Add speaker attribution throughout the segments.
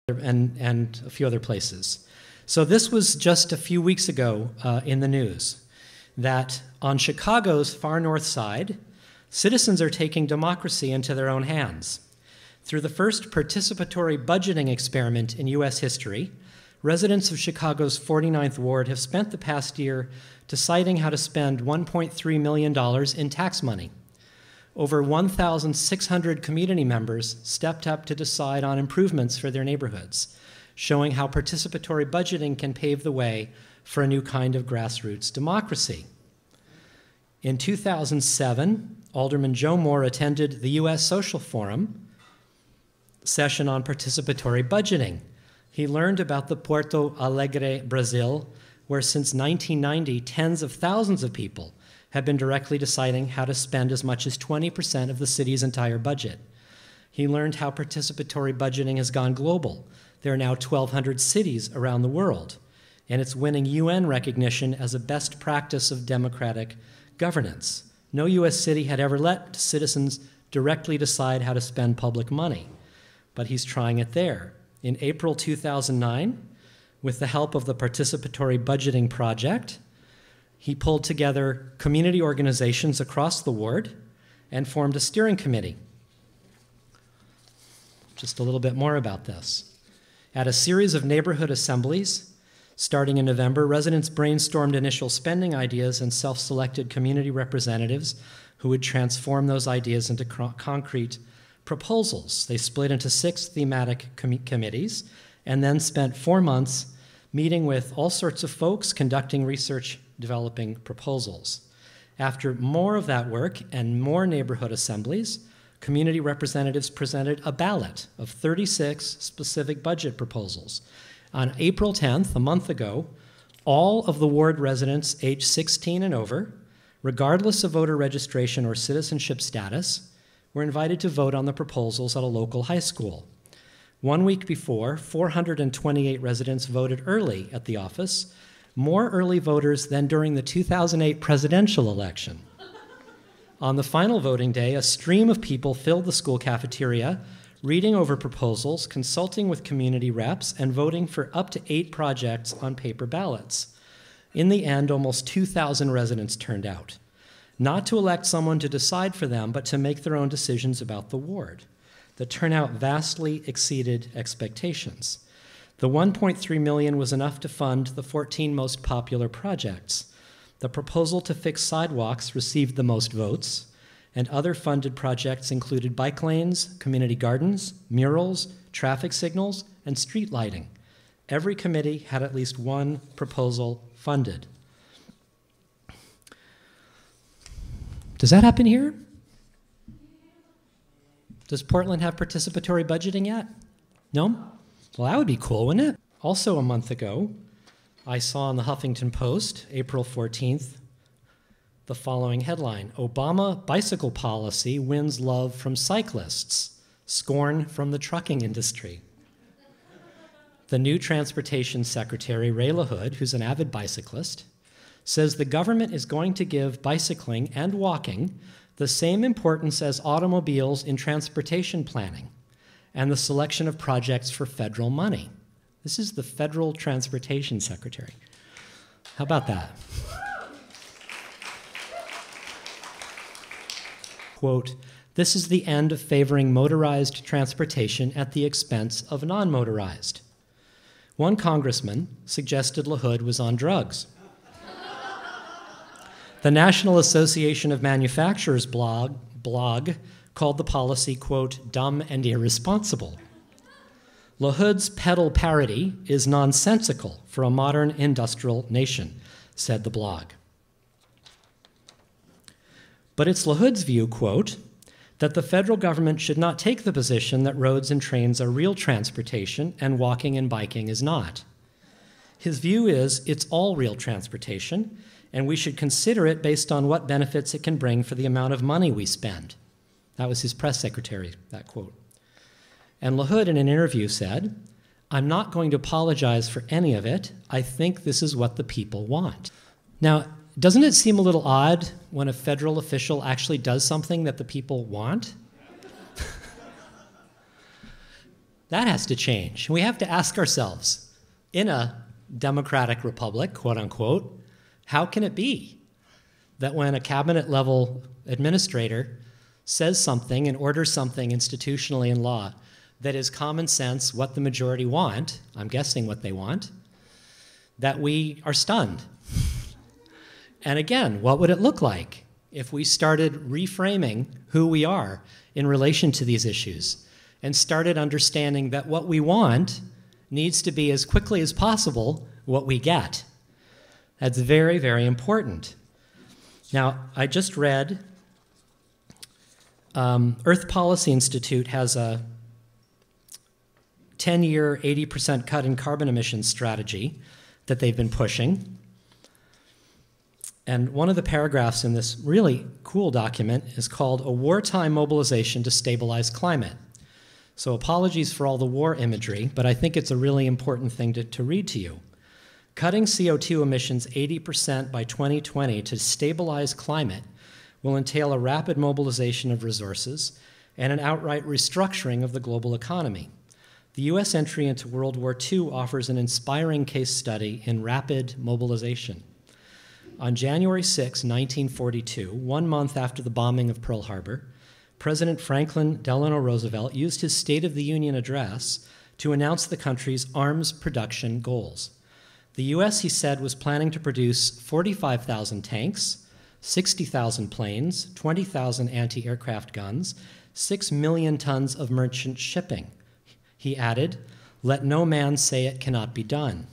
Speaker 1: and a few other places. So this was just a few weeks ago in the news, that on Chicago's far north side, citizens are taking democracy into their own hands. Through the first participatory budgeting experiment in U.S. history, residents of Chicago's 49th Ward have spent the past year deciding how to spend $1.3 million in tax money. Over 1,600 community members stepped up to decide on improvements for their neighborhoods, showing how participatory budgeting can pave the way for a new kind of grassroots democracy. In 2007, Alderman Joe Moore attended the U.S. Social Forum session on participatory budgeting. He learned about the Porto Alegre, Brazil, where since 1990, tens of thousands of people have been directly deciding how to spend as much as 20% of the city's entire budget. He learned how participatory budgeting has gone global. There are now 1,200 cities around the world, and it's winning UN recognition as a best practice of democratic governance. No U.S. city had ever let citizens directly decide how to spend public money, but he's trying it there. In April 2009, with the help of the Participatory Budgeting Project, he pulled together community organizations across the ward and formed a steering committee. Just a little bit more about this. At a series of neighborhood assemblies, starting in November, residents brainstormed initial spending ideas and self-selected community representatives who would transform those ideas into concrete proposals. They split into 6 thematic committees and then spent 4 months meeting with all sorts of folks, conducting research, developing proposals. After more of that work and more neighborhood assemblies, community representatives presented a ballot of 36 specific budget proposals. On April 10th, a month ago, all of the ward residents aged 16 and over, regardless of voter registration or citizenship status, were invited to vote on the proposals at a local high school. 1 week before, 428 residents voted early at the office, more early voters than during the 2008 presidential election. On the final voting day, a stream of people filled the school cafeteria, reading over proposals, consulting with community reps, and voting for up to 8 projects on paper ballots. In the end, almost 2,000 residents turned out, not to elect someone to decide for them, but to make their own decisions about the ward. The turnout vastly exceeded expectations. The $1.3 million was enough to fund the 14 most popular projects. The proposal to fix sidewalks received the most votes, and other funded projects included bike lanes, community gardens, murals, traffic signals, and street lighting. Every committee had at least one proposal funded. Does that happen here? Does Portland have participatory budgeting yet? No? Well, that would be cool, wouldn't it? Also a month ago, I saw in the Huffington Post, April 14th, the following headline: Obama bicycle policy wins love from cyclists, scorn from the trucking industry. The new Transportation Secretary, Ray LaHood, who's an avid bicyclist, says the government is going to give bicycling and walking the same importance as automobiles in transportation planning and the selection of projects for federal money. This is the Federal Transportation Secretary. How about that? Quote, "This is the end of favoring motorized transportation at the expense of non-motorized." One congressman suggested LaHood was on drugs. The National Association of Manufacturers blog called the policy, quote, "dumb and irresponsible." LaHood's pedal parody is nonsensical for a modern industrial nation, said the blog. But it's LaHood's view, quote, that the federal government should not take the position that roads and trains are real transportation and walking and biking is not. His view is it's all real transportation, and we should consider it based on what benefits it can bring for the amount of money we spend. That was his press secretary, that quote. And LaHood in an interview said, "I'm not going to apologize for any of it. I think this is what the people want." Now, doesn't it seem a little odd when a federal official actually does something that the people want? That has to change. We have to ask ourselves, in a democratic republic, quote unquote, how can it be that when a cabinet level administrator says something and orders something institutionally in law that is common sense, what the majority want, I'm guessing what they want, that we are stunned? And again, what would it look like if we started reframing who we are in relation to these issues and started understanding that what we want needs to be as quickly as possible what we get? That's very, very important. Now, I just read Earth Policy Institute has a 10-year, 80% cut in carbon emissions strategy that they've been pushing. And one of the paragraphs in this really cool document is called A Wartime Mobilization to Stabilize Climate. So apologies for all the war imagery, but I think it's a really important thing to read to you. Cutting CO2 emissions 80% by 2020 to stabilize climate will entail a rapid mobilization of resources and an outright restructuring of the global economy. The U.S. entry into World War II offers an inspiring case study in rapid mobilization. On January 6, 1942, 1 month after the bombing of Pearl Harbor, President Franklin Delano Roosevelt used his State of the Union address to announce the country's arms production goals. The U.S., he said, was planning to produce 45,000 tanks, 60,000 planes, 20,000 anti-aircraft guns, 6 million tons of merchant shipping. He added, "Let no man say it cannot be done."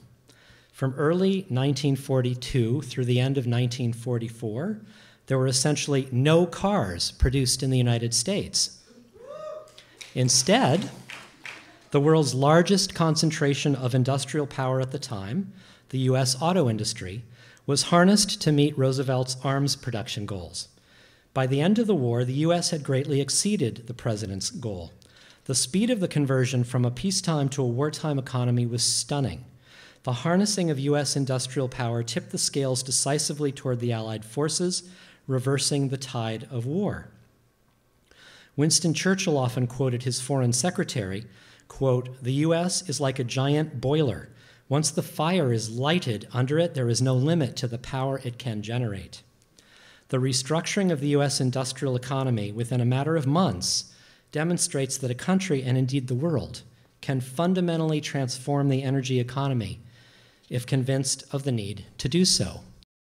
Speaker 1: From early 1942 through the end of 1944, there were essentially no cars produced in the United States. Instead, the world's largest concentration of industrial power at the time, the U.S. auto industry, was harnessed to meet Roosevelt's arms production goals. By the end of the war, the U.S. had greatly exceeded the president's goal. The speed of the conversion from a peacetime to a wartime economy was stunning. The harnessing of U.S. industrial power tipped the scales decisively toward the Allied forces, reversing the tide of war. Winston Churchill often quoted his foreign secretary, quote, "The U.S. is like a giant boiler. Once the fire is lighted under it, there is no limit to the power it can generate." The restructuring of the U.S. industrial economy within a matter of months demonstrates that a country, and indeed the world, can fundamentally transform the energy economy if convinced of the need to do so.